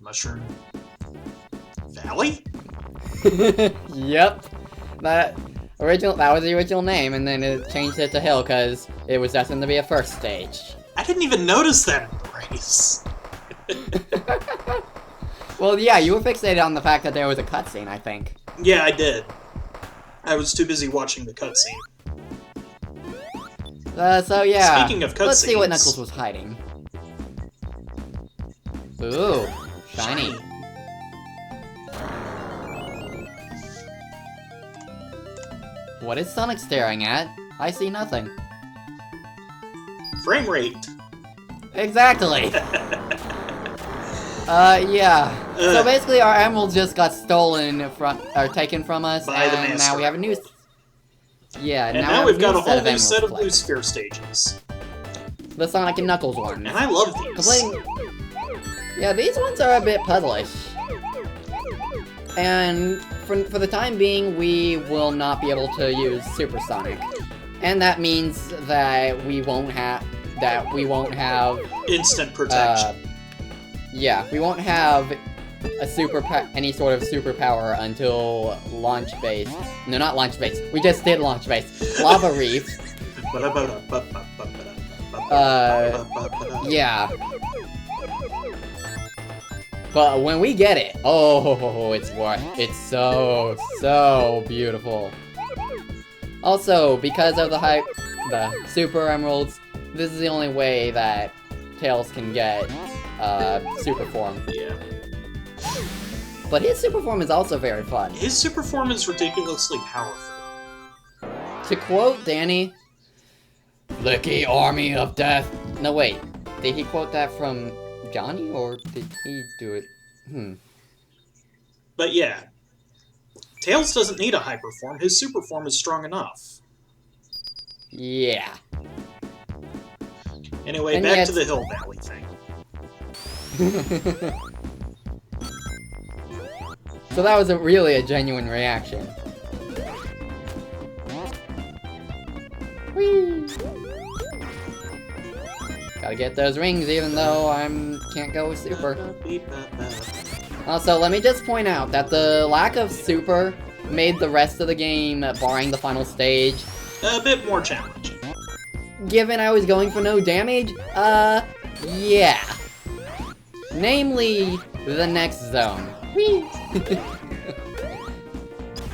Mushroom Valley? Yep. That was the original name, and then it changed it to Hill because it was destined to be a first stage. I didn't even notice that in the race. Well, yeah, you were fixated on the fact that there was a cutscene, I think. Yeah, I did. I was too busy watching the cutscene. So yeah. Speaking of cutscenes... Let's see what Knuckles was hiding. Ooh, shiny. What is Sonic staring at? I see nothing. Frame rate. Exactly! Yeah. So basically our emeralds just got stolen from, or taken from us, by the and master. now we have a new... Yeah, and now we've got a whole new emeralds set of to play. blue sphere stages. The Sonic and Knuckles ones. And I love these. Yeah, these ones are a bit puzzlish. And for the time being, we will not be able to use Super Sonic. And that means that we won't have... Instant protection. Yeah, we won't have any sort of superpower until launch base. No, not launch base. We just did launch base. Lava Reef. Yeah. But when we get it, oh, it's so beautiful. Also, because of the Super Emeralds, this is the only way that Tails can get Super Form. Yeah. But his Super Form is also very fun. His Super Form is ridiculously powerful. To quote Danny, "Flicky Army of Death." No, wait. Did he quote that from Johnny, or did he do it? But yeah. Tails doesn't need a Hyper Form. His Super Form is strong enough. Yeah. Anyway, and back to the Hill Valley thing. So that was really a genuine reaction. Whee! Gotta get those rings even though can't go with Super. Also, let me just point out that the lack of Super made the rest of the game, barring the final stage, a bit more challenging. Given I was going for no damage, yeah. Namely, the next zone.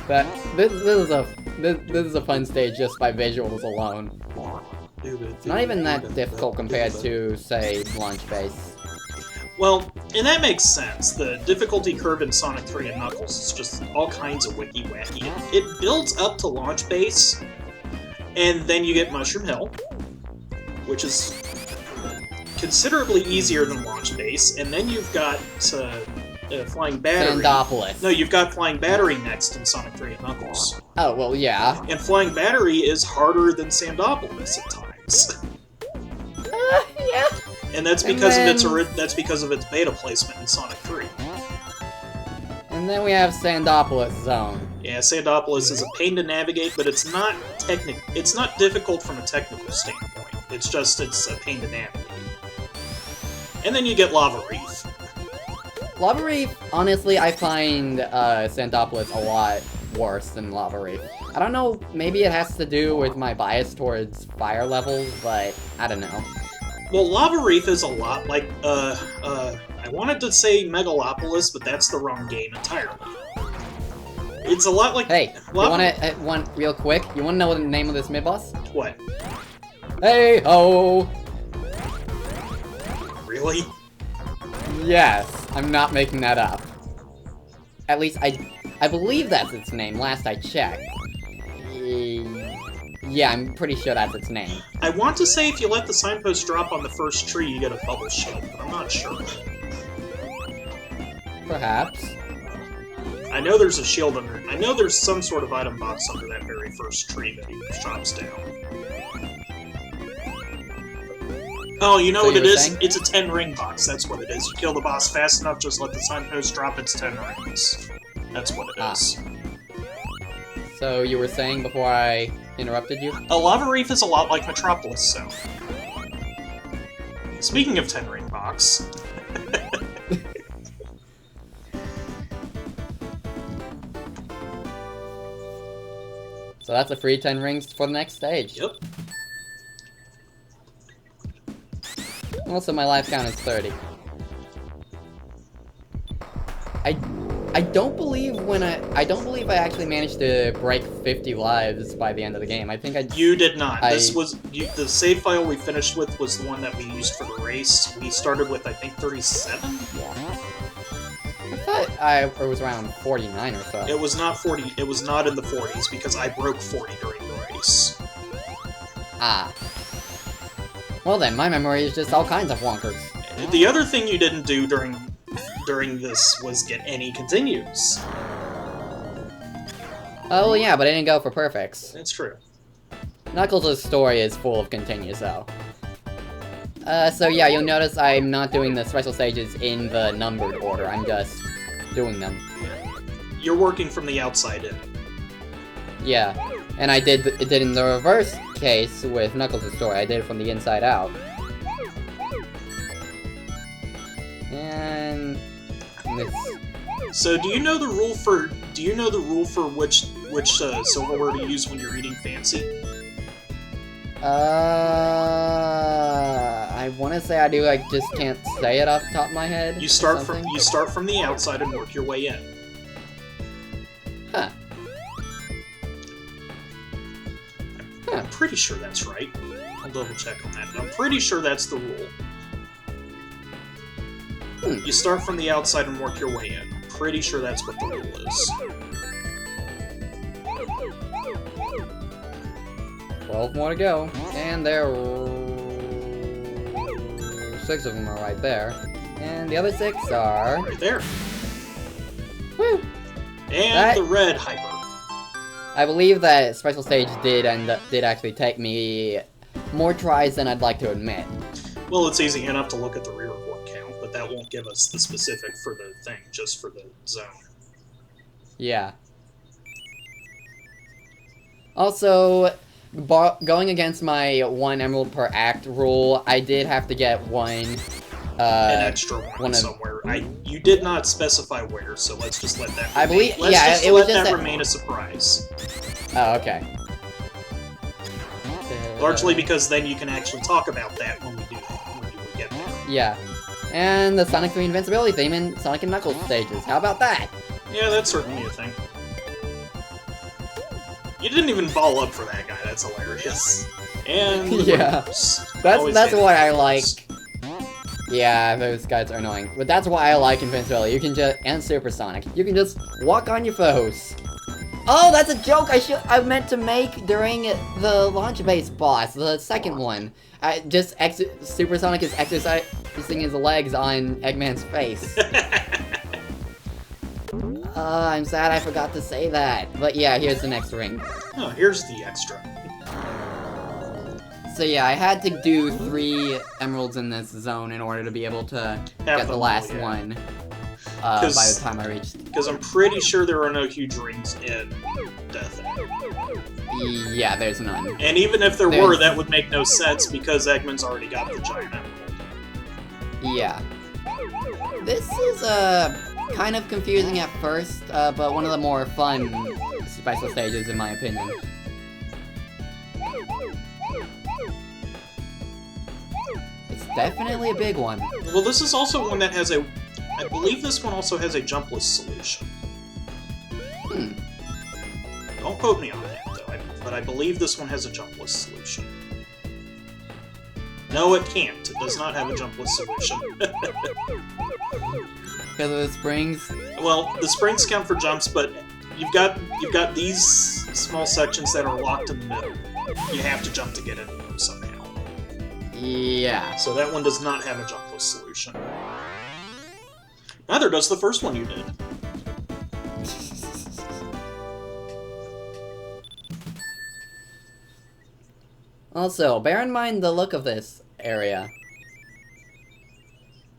But this is a fun stage just by visuals alone. It's not even that difficult compared to, say, launch base. Well, and that makes sense. The difficulty curve in Sonic 3 and Knuckles is just all kinds of wiki-wacky. It builds up to launch base, and then you get Mushroom Hill, which is considerably easier than launch base, and then you've got Flying Battery. Sandopolis. No, you've got Flying Battery next in Sonic 3 and Knuckles. Oh, well, yeah. And Flying Battery is harder than Sandopolis at times. Yeah. And that's because of its beta placement in Sonic 3. And then we have Sandopolis Zone. Yeah, Sandopolis is a pain to navigate, but it's not difficult from a technical standpoint. It's a pain to navigate. And then you get Lava Reef. Lava Reef, honestly, I find Sandopolis a lot worse than Lava Reef. I don't know, maybe it has to do with my bias towards fire levels, but I don't know. Well, Lava Reef is a lot like, I wanted to say Megalopolis, but that's the wrong game entirely. It's a lot like... Hey, you wanna, real quick, you wanna know the name of this mid-boss? What? Hey-ho! Really? Yes, I'm not making that up. At least, I believe that's its name, last I checked. Yeah, I'm pretty sure that's its name. I want to say if you let the signpost drop on the first tree, you get a bubble shield, but I'm not sure. Perhaps. I know there's a shield under it. I know there's some sort of item box under that very first tree that he drops down. Oh, you know what it is? Saying? It's a 10-ring box, that's what it is. You kill the boss fast enough, just let the signpost drop, it's 10 rings. That's what it is. So you were saying before I interrupted you? A Lava Reef is a lot like Metropolis Zone. Speaking of 10-ring box... that's a free 10 rings for the next stage. Yep. Also, my life count is 30. I don't believe I actually managed to break 50 lives by the end of the game. I think I... You did not. The save file we finished with was the one that we used for the race. We started with, I think, 37? I thought it was around 49 or so. It was not 40. It was not in the 40s, because I broke 40 during the race. Ah. Well then, my memory is just all kinds of wonkers. The other thing you didn't do during this was get any continues. Oh, well, yeah, but I didn't go for perfects. That's true. Knuckles' story is full of continues, though. So yeah, you'll notice I'm not doing the special stages in the numbered order, I'm just doing them. You're working from the outside in. Yeah, and I did it in the reverse case with Knuckles' story. I did it from the inside out. And this. So do you know the rule for which silverware to use when you're eating fancy? I want to say I do. I just can't say it off the top of my head. You start from the outside and work your way in. Huh. I'm pretty sure that's right. I'll double check on that, but I'm pretty sure that's the rule. You start from the outside and work your way in. I'm pretty sure that's what the rule is. 12 more to go, and there are 6 of them are right there, and the other 6 are right there. Woo! And the red hyper. I believe that special stage did actually take me more tries than I'd like to admit. Well, it's easy enough to look at the re-record count, but that won't give us the specific for the thing, just for the zone. Yeah. Also, going against my 1 emerald per act rule, I did have to get an extra one somewhere. You did not specify where, so let's just let that. Let that remain a surprise. Oh, okay. Largely because then you can actually talk about that when we get there. Yeah, and the Sonic 3 invincibility theme in Sonic and Knuckles stages. How about that? Yeah, that's certainly a thing. You didn't even ball up for that guy. That's hilarious. And yeah, that's what I like. Yeah, those guys are annoying, but that's why I like invincibility. You can just Supersonic. You can just walk on your foes. Oh, that's a joke I meant to make during the launch base boss, the second one. Supersonic is exercising his legs on Eggman's face. I'm sad I forgot to say that. But yeah, here's the next ring. Oh, here's the extra. So yeah, I had to do 3 emeralds in this zone in order to be able to get the last one by the time I reached. Because I'm pretty sure there are no huge rings in Death Egg. Yeah, there's none. And even if there were, that would make no sense because Eggman's already got the giant emerald. Yeah. This is kind of confusing at first, but one of the more fun special stages in my opinion. It's definitely a big one. Well, this is also one that has I believe this one also has a jumpless solution. Don't quote me on that, though, but I believe this one has a jumpless solution. No, it can't. It does not have a jumpless solution. Because of the springs? Well, the springs count for jumps, but you've got these small sections that are locked in the middle. You have to jump to get into them somehow. Yeah. So that one does not have a jumpless solution. Neither does the first one you did. Also, bear in mind the look of this area.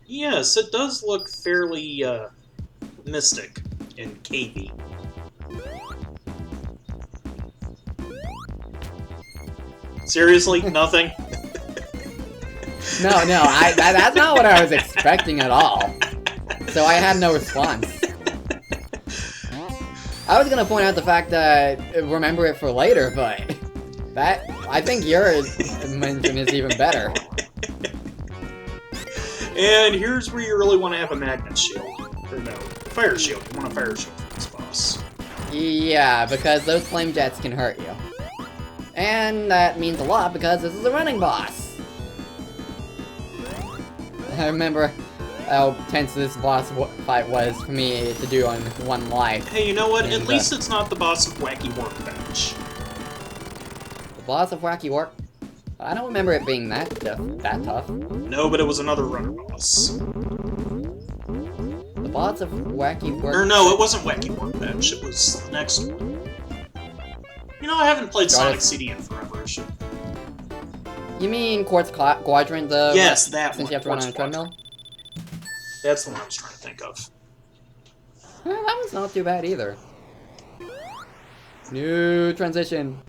Yes, it does look fairly, mystic and cavey. Seriously? Nothing? No, that's not what I was expecting at all. So I had no response. I was gonna point out the fact that remember it for later, but that I think your mention is even better. And here's where you really want to have a magnet shield. Or no, fire shield. You want a fire shield for this boss. Yeah, because those flame jets can hurt you. And that means a lot because this is a running boss. I remember how tense this boss fight was for me to do on one life. Hey, you know what? At least it's not the boss of Wacky Workbench. The boss of Wacky Work? I don't remember it being that tough. No, but it was another runner boss. The boss of Wacky Work... Or no, it wasn't Wacky Workbench. It was the next one. You know, I haven't played Sonic CD in forever. I should... You mean Quartz Quadrant, yes, that since one. You have to run on a treadmill? That's the one I was trying to think of. Well, that one's not too bad either. New transition.